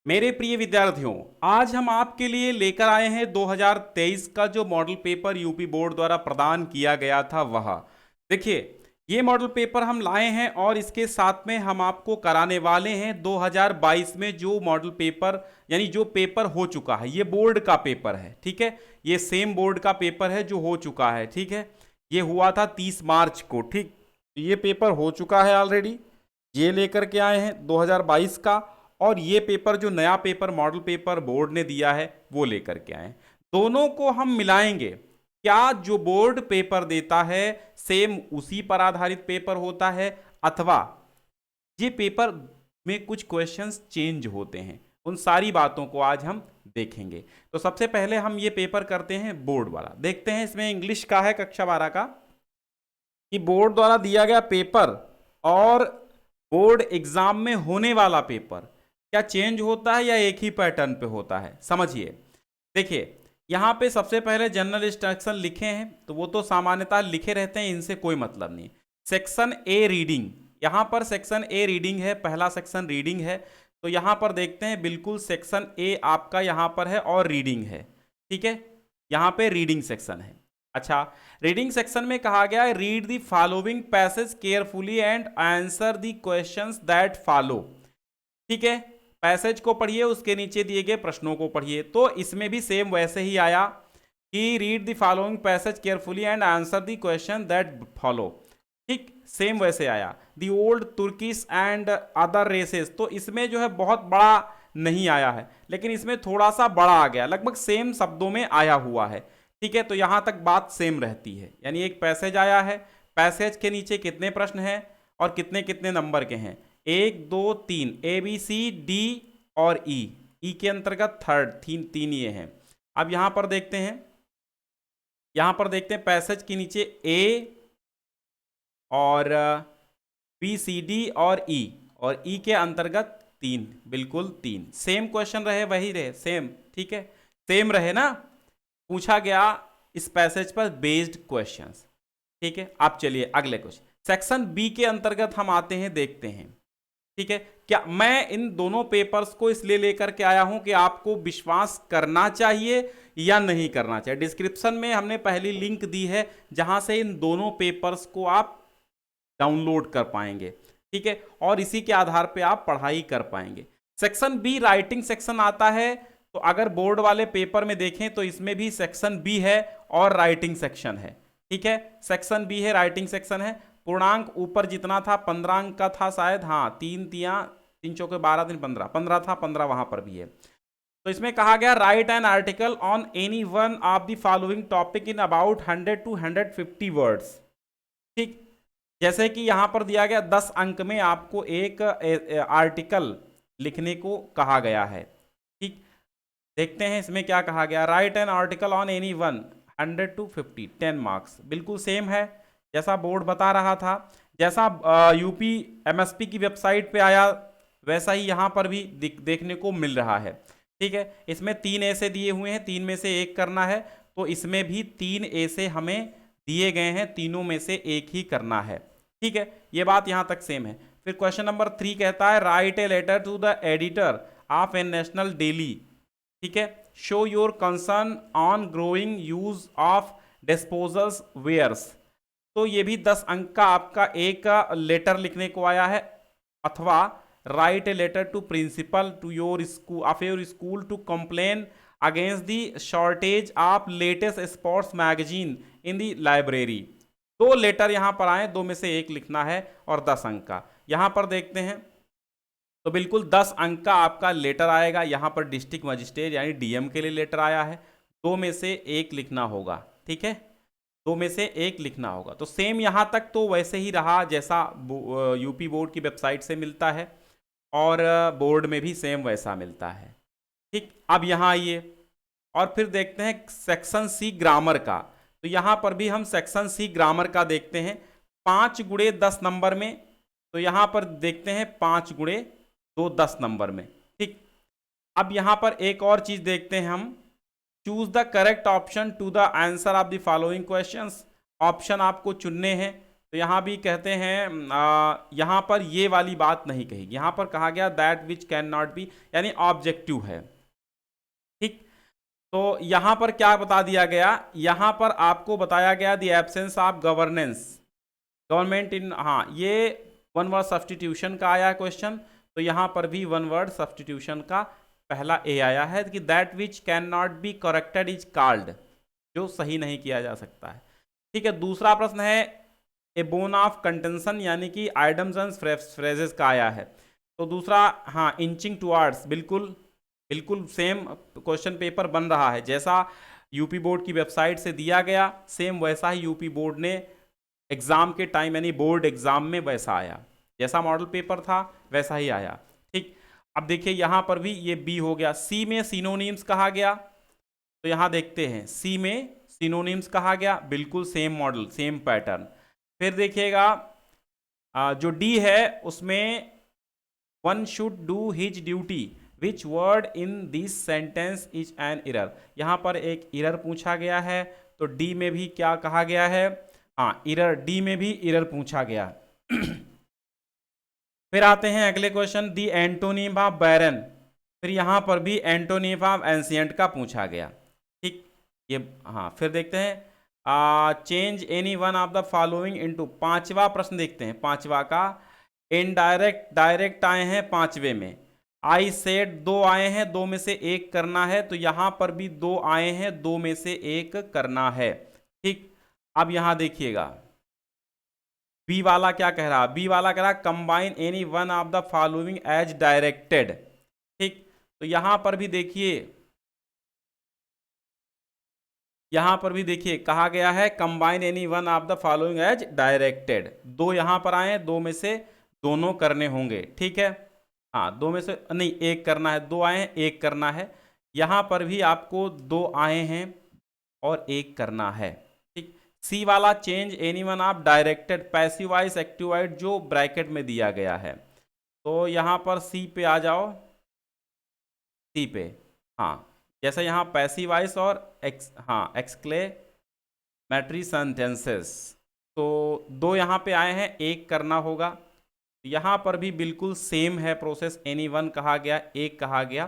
मेरे प्रिय विद्यार्थियों, आज हम आपके लिए लेकर आए हैं 2023 का जो मॉडल पेपर यूपी बोर्ड द्वारा प्रदान किया गया था वह देखिए। ये मॉडल पेपर हम लाए हैं और इसके साथ में हम आपको कराने वाले हैं 2022 में जो मॉडल पेपर यानी जो पेपर हो चुका है। ये बोर्ड का पेपर है, ठीक है। ये सेम बोर्ड का पेपर है जो हो चुका है, ठीक है। ये हुआ था 30 मार्च को, ठीक। ये पेपर हो चुका है ऑलरेडी। ये लेकर के आए हैं 2022 का। और ये पेपर जो नया पेपर मॉडल पेपर बोर्ड ने दिया है वो लेकर के आए हैं। दोनों को हम मिलाएंगे। क्या जो बोर्ड पेपर देता है सेम उसी पर आधारित पेपर होता है, अथवा ये पेपर में कुछ क्वेश्चंस चेंज होते हैं, उन सारी बातों को आज हम देखेंगे। तो सबसे पहले हम ये पेपर करते हैं बोर्ड वाला। देखते हैं, इसमें इंग्लिश का है कक्षा 12 का, कि बोर्ड द्वारा दिया गया पेपर और बोर्ड एग्जाम में होने वाला पेपर क्या चेंज होता है या एक ही पैटर्न पे होता है। समझिए, देखिए यहां पे सबसे पहले जनरल इंस्ट्रक्शन लिखे हैं, तो वो तो सामान्यतः लिखे रहते हैं, इनसे कोई मतलब नहीं। सेक्शन ए रीडिंग, यहां पर सेक्शन ए रीडिंग है, पहला सेक्शन रीडिंग है। तो यहां पर देखते हैं, बिल्कुल सेक्शन ए आपका यहां पर है और रीडिंग है, ठीक है। यहां पे रीडिंग सेक्शन है। अच्छा, रीडिंग सेक्शन में कहा गया है read the following passage carefully and answer the questions that follow, ठीक है। पैसेज को पढ़िए, उसके नीचे दिए गए प्रश्नों को पढ़िए। तो इसमें भी सेम वैसे ही आया कि read the following passage carefully and answer the question that follow, ठीक। सेम वैसे आया। The old Turkish and other races, तो इसमें जो है बहुत बड़ा नहीं आया है, लेकिन इसमें थोड़ा सा बड़ा आ गया, लगभग सेम शब्दों में आया हुआ है, ठीक है। तो यहां तक बात सेम रहती है, यानी एक पैसेज आया है, पैसेज के नीचे कितने प्रश्न हैं और कितने कितने नंबर के हैं, 1 2 3, ए बी सी डी और ई के अंतर्गत थर्ड, तीन ये हैं। अब यहां पर देखते हैं, पैसेज के नीचे ए और बी सी डी और ई के अंतर्गत 3, बिल्कुल 3 सेम क्वेश्चन रहे, वही रहे सेम, ठीक है। सेम रहे ना, पूछा गया इस पैसेज पर बेस्ड क्वेश्चंस, ठीक है। अब चलिए अगले क्वेश्चन, सेक्शन बी के अंतर्गत हम आते हैं, देखते हैं, ठीक है। क्या मैं इन दोनों पेपर्स को इसलिए लेकर के आया हूं कि आपको विश्वास करना चाहिए या नहीं करना चाहिए। डिस्क्रिप्शन में हमने पहली लिंक दी है जहां से इन दोनों पेपर्स को आप डाउनलोड कर पाएंगे, ठीक है, और इसी के आधार पे आप पढ़ाई कर पाएंगे। सेक्शन बी राइटिंग सेक्शन आता है, तो अगर बोर्ड वाले पेपर में देखें तो इसमें भी सेक्शन बी है और राइटिंग सेक्शन है, ठीक है। सेक्शन बी है, राइटिंग सेक्शन है। पूर्णांक ऊपर जितना था 15 अंक का था शायद, हाँ, 3 चौके 12 3 15 15 था, 15 वहां पर भी है। तो इसमें कहा गया right an article on any one of the following topic in about 100 to 150 words, ठीक। जैसे कि यहां पर दिया गया 10 अंक में आपको एक आर्टिकल लिखने को कहा गया है, ठीक। देखते हैं इसमें क्या कहा गया, right an article on any one 100 to 50, 10 marks, बिल्कुल सेम है जैसा बोर्ड बता रहा था। जैसा यूपी एमएसपी की वेबसाइट पे आया वैसा ही यहाँ पर भी देखने को मिल रहा है, ठीक है। इसमें 3 ऐसे दिए हुए हैं, 3 में से एक करना है, तो इसमें भी 3 ऐसे हमें दिए गए हैं, तीनों में से एक ही करना है, ठीक है। ये बात यहाँ तक सेम है। फिर क्वेश्चन नंबर 3 कहता है write a letter to the editor of a national daily, ठीक है, show your concern on growing use of disposals wares. तो ये भी 10 अंक का आपका एक लेटर लिखने को आया है, अथवा write a letter to principal to your school of your school to complain against the shortage of latest sports magazine in the library. 2 letter यहां पर आए, 2 में से एक लिखना है और 10 अंक का। यहां पर देखते हैं तो बिल्कुल 10 अंक का आपका लेटर आएगा। यहां पर डिस्ट्रिक्ट मजिस्ट्रेट यानी डीएम के लिए लेटर आया है, 2 में से एक लिखना होगा, ठीक है, 2 में से एक लिखना होगा। तो सेम यहां तक तो वैसे ही रहा जैसा यूपी बोर्ड की वेबसाइट से मिलता है, और बोर्ड में भी सेम वैसा मिलता है, ठीक। अब यहां आइए और फिर देखते हैं सेक्शन सी ग्रामर का। तो यहां पर भी हम सेक्शन सी ग्रामर का देखते हैं, 5 गुणे 10 नंबर में। तो यहां पर देखते हैं 5 गुणे 2 10 नंबर में, ठीक। अब यहां पर एक और चीज देखते हैं हम, choose the correct option to the answer of the following questions. Option आपको चुनने हैं, तो यहाँ भी कहते हैं यहाँ पर ये वाली बात नहीं कही, यहाँ पर कहा गया that which can not be, यानी ऑब्जेक्टिव है। ठीक, तो यहाँ पर क्या बता दिया गया, यहाँ पर आपको बताया गया the absence of governance government in, हाँ ये वन वर्ड सब्सटीट्यूशन का आया क्वेश्चन, तो यहाँ पर भी वन वर्ड सब्सटीट्यूशन का पहला ए आया है कि that which can not be corrected is called, जो सही नहीं किया जा सकता है। ठीक है, दूसरा प्रश्न है ए बोन ऑफ कंटेंशन, यानी कि आइडम्स एंड फ्रेजेस का आया है। तो दूसरा, हाँ इंचिंग टुवर्ड्स, बिल्कुल बिल्कुल सेम क्वेश्चन पेपर बन रहा है, जैसा यूपी बोर्ड की वेबसाइट से दिया गया सेम वैसा ही यूपी बोर्ड ने एग्जाम के टाइम यानी बोर्ड एग्जाम में वैसा आया, जैसा मॉडल पेपर था वैसा ही आया। ठीक, अब देखिए यहाँ पर भी ये बी हो गया। सी में सिनोनिम्स कहा गया, तो यहाँ देखते हैं सी में सिनोनिम्स कहा गया, बिल्कुल सेम मॉडल सेम पैटर्न। फिर देखिएगा जो डी है उसमें one should do his duty, which word in this sentence is an error, यहाँ पर एक इरर पूछा गया है, तो डी में भी क्या कहा गया है, हाँ इरर, डी में भी इरर पूछा गया। फिर आते हैं अगले क्वेश्चन, दी एंटोनिम ऑफ बैरन, फिर यहाँ पर भी एंटोनिम ऑफ एंशिएंट का पूछा गया। ठीक, ये हाँ, फिर देखते हैं change any one of the following into, पांचवा प्रश्न देखते हैं, पांचवा का इनडायरेक्ट डायरेक्ट आए हैं पांचवे में, आई सेड दो आए हैं, दो में से एक करना है, तो यहां पर भी दो आए हैं, दो में से एक करना है। ठीक, अब यहां देखिएगा बी वाला क्या कह रहा, बी वाला कह रहा combine any one of the following as directed. ठीक, तो यहां पर भी देखिए, यहां पर भी देखिए कहा गया है combine any one of the following as directed, दो यहां पर आए, दो में से दोनों करने होंगे। ठीक है, हाँ दो में से नहीं एक करना है, दो आए हैं एक करना है, यहां पर भी आपको दो आए हैं और एक करना है। ठीक, सी वाला change any one of directed passivize activized जो ब्रैकेट में दिया गया है, तो यहां पर सी पे आ जाओ, सी पे, हाँ जैसे यहाँ पैसिवाइज और हाँ एक्सक्लेमेटरी सेंटेंसेस, तो दो यहाँ पे आए हैं एक करना होगा, यहाँ पर भी बिल्कुल सेम है प्रोसेस, एनी वन कहा गया एक कहा गया।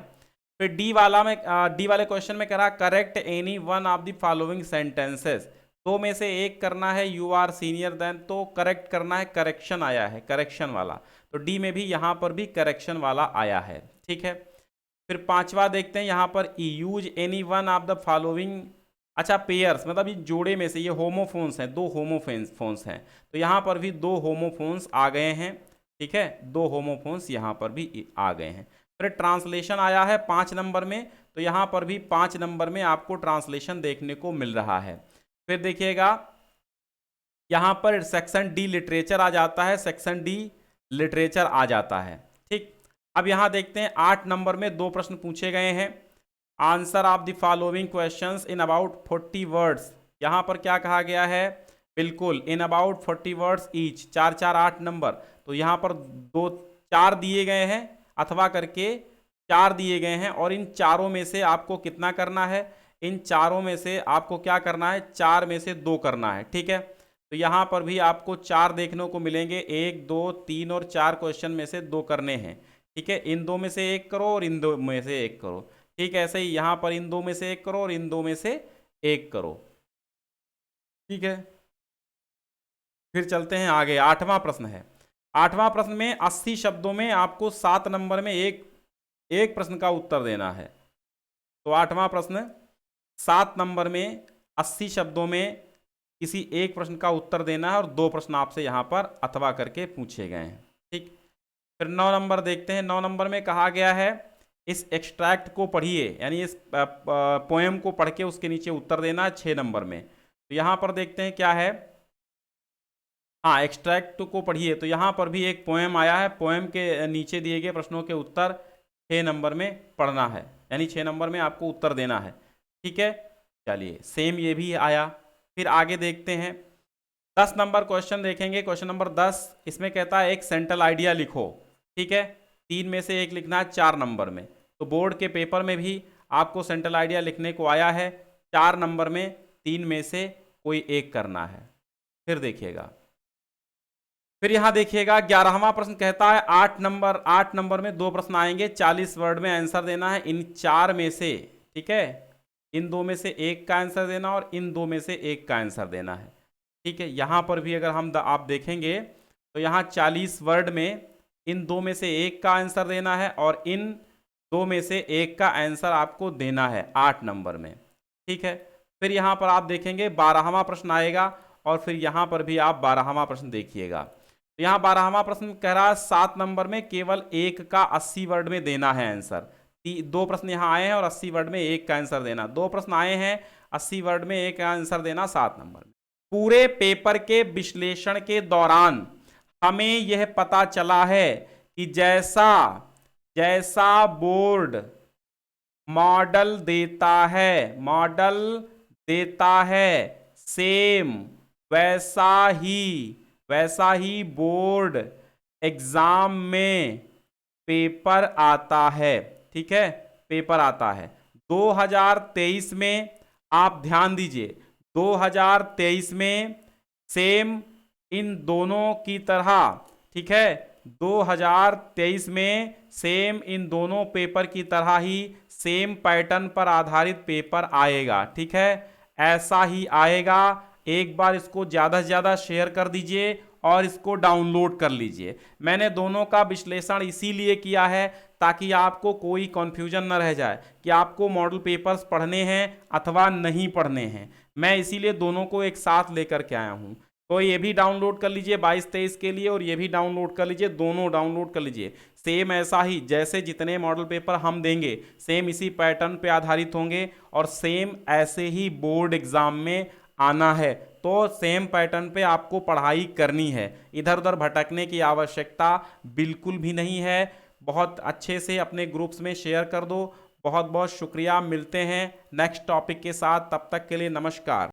फिर डी वाला में डी वाले क्वेश्चन में कह रहा correct any one of the following sentences, दो में से एक करना है, यू आर सीनियर देन, तो करेक्ट करना है, करेक्शन आया है करेक्शन वाला, तो डी में भी यहाँ पर भी करेक्शन वाला आया है। ठीक है, फिर पांचवा देखते हैं यहाँ पर use any one of the following, अच्छा पेयर्स मतलब ये जोड़े में से, ये होमोफोन्स हैं, दो होमोफोन्स हैं, तो यहाँ पर भी दो होमोफोन्स आ गए हैं। ठीक है, दो होमोफोन्स यहाँ पर भी आ गए हैं। फिर ट्रांसलेशन आया है 5 नंबर में, तो यहाँ पर भी 5 नंबर में आपको ट्रांसलेशन देखने को मिल रहा है। फिर देखिएगा यहाँ पर सेक्शन डी लिटरेचर आ जाता है, सेक्शन डी लिटरेचर आ जाता है। ठीक, अब यहाँ देखते हैं 8 नंबर में दो प्रश्न पूछे गए हैं, answer of the following questions in about 40 words, यहाँ पर क्या कहा गया है, बिल्कुल in about 40 words each, 4 4 8 number, तो यहाँ पर दो 4 दिए गए हैं अथवा करके 4 दिए गए हैं, और इन चारों में से आपको कितना करना है, इन चारों में से आपको क्या करना है, 4 में से 2 करना है। ठीक है, तो यहाँ पर भी आपको 4 देखने को मिलेंगे, 1 2 3 और 4 क्वेश्चन में से 2 करने हैं। ठीक है, इन दो में से एक करो और इन दो में से एक करो। ठीक है, ऐसे ही यहाँ पर इन दो में से एक करो और इन दो में से एक करो। ठीक है, फिर चलते हैं आगे, 8वां प्रश्न है। 8वां प्रश्न में 80 शब्दों में आपको 7 नंबर में एक प्रश्न का उत्तर देना है। तो 8वां प्रश्न 7 नंबर में 80 शब्दों में किसी एक प्रश्न का उत्तर देना है, और 2 प्रश्न आपसे यहाँ पर अथवा करके पूछे गए हैं। ठीक, फिर 9 नंबर देखते हैं। 9 नंबर में कहा गया है इस एक्सट्रैक्ट को पढ़िए, यानी इस पोएम को पढ़ के उसके नीचे उत्तर देना है 6 नंबर में। तो यहाँ पर देखते हैं क्या है, हाँ एक्सट्रैक्ट को पढ़िए, तो यहाँ पर भी एक पोएम आया है, पोएम के नीचे दिए गए प्रश्नों के उत्तर 6 नंबर में पढ़ना है, यानी 6 नंबर में आपको उत्तर देना है। ठीक है, चलिए सेम ये भी आया। फिर आगे देखते हैं 10 नंबर क्वेश्चन देखेंगे, क्वेश्चन नंबर 10, इसमें कहता है एक सेंट्रल आइडिया लिखो। ठीक है, 3 में से एक लिखना है 4 नंबर में, तो बोर्ड के पेपर में भी आपको सेंट्रल आइडिया लिखने को आया है, 4 नंबर में 3 में से कोई एक करना है। फिर देखिएगा फिर यहां देखिएगा 11वां प्रश्न कहता है 8 नंबर में 2 प्रश्न आएंगे, 40 वर्ड में आंसर देना है इन 4 में से, ठीक है। इन 2 में से एक का आंसर देना और इन 2 में से एक का आंसर देना है, ठीक है। यहां पर भी अगर हम आप देखेंगे तो यहाँ 40 वर्ड में इन 2 में से एक का आंसर देना है और इन 2 में से एक का आंसर आपको देना है 8 नंबर में, ठीक है। फिर यहाँ पर आप देखेंगे 12वां प्रश्न आएगा और फिर यहाँ पर भी आप 12वां प्रश्न देखिएगा। तो यहाँ 12वां प्रश्न कह रहा है 7 नंबर में केवल एक का 80 वर्ड में देना है आंसर। 2 प्रश्न यहाँ आए हैं और 80 वर्ड में एक का आंसर देना, 2 प्रश्न आए हैं 80 वर्ड में एक का आंसर देना 7 नंबर में। पूरे पेपर के विश्लेषण के दौरान हमें यह पता चला है कि जैसा जैसा बोर्ड मॉडल देता है सेम वैसा ही बोर्ड एग्जाम में पेपर आता है, ठीक है, पेपर आता है। 2023 में आप ध्यान दीजिए, 2023 में सेम इन दोनों की तरह, ठीक है, 2023 में सेम इन दोनों पेपर की तरह ही सेम पैटर्न पर आधारित पेपर आएगा, ठीक है, ऐसा ही आएगा। एक बार इसको ज़्यादा से ज़्यादा शेयर कर दीजिए और इसको डाउनलोड कर लीजिए। मैंने दोनों का विश्लेषण इसीलिए किया है ताकि आपको कोई कन्फ्यूजन न रह जाए कि आपको मॉडल पेपर्स पढ़ने हैं अथवा नहीं पढ़ने हैं। मैं इसीलिए दोनों को एक साथ लेकर के आया हूँ। तो ये भी डाउनलोड कर लीजिए 22-23 के लिए और ये भी डाउनलोड कर लीजिए, दोनों डाउनलोड कर लीजिए। सेम ऐसा ही जैसे जितने मॉडल पेपर हम देंगे सेम इसी पैटर्न पे आधारित होंगे और सेम ऐसे ही बोर्ड एग्जाम में आना है। तो सेम पैटर्न पे आपको पढ़ाई करनी है, इधर उधर भटकने की आवश्यकता बिल्कुल भी नहीं है। बहुत अच्छे से अपने ग्रुप्स में शेयर कर दो। बहुत बहुत शुक्रिया, मिलते हैं नेक्स्ट टॉपिक के साथ, तब तक के लिए नमस्कार।